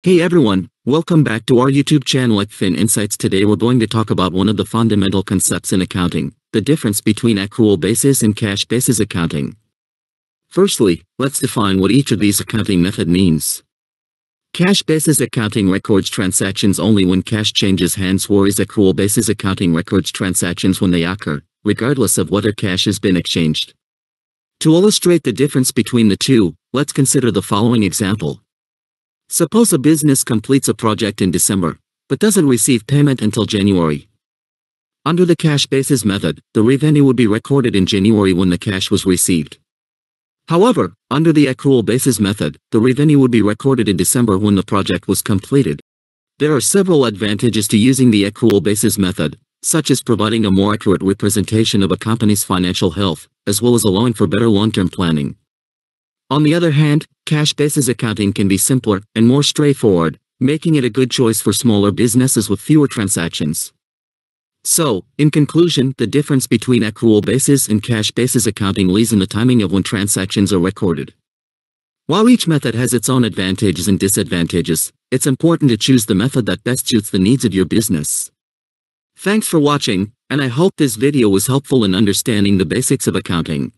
Hey everyone, welcome back to our YouTube channel Fin Insights. Today we're going to talk about one of the fundamental concepts in accounting, the difference between accrual basis and cash basis accounting. Firstly, let's define what each of these accounting method means. Cash basis accounting records transactions only when cash changes hands, whereas accrual basis accounting records transactions when they occur, regardless of whether cash has been exchanged. To illustrate the difference between the two, let's consider the following example. Suppose a business completes a project in December, but doesn't receive payment until January. Under the cash basis method, the revenue would be recorded in January when the cash was received. However, under the accrual basis method, the revenue would be recorded in December when the project was completed. There are several advantages to using the accrual basis method, such as providing a more accurate representation of a company's financial health, as well as allowing for better long-term planning. On the other hand, cash basis accounting can be simpler and more straightforward, making it a good choice for smaller businesses with fewer transactions. So, in conclusion, the difference between accrual basis and cash basis accounting lies in the timing of when transactions are recorded. While each method has its own advantages and disadvantages, it's important to choose the method that best suits the needs of your business. Thanks for watching, and I hope this video was helpful in understanding the basics of accounting.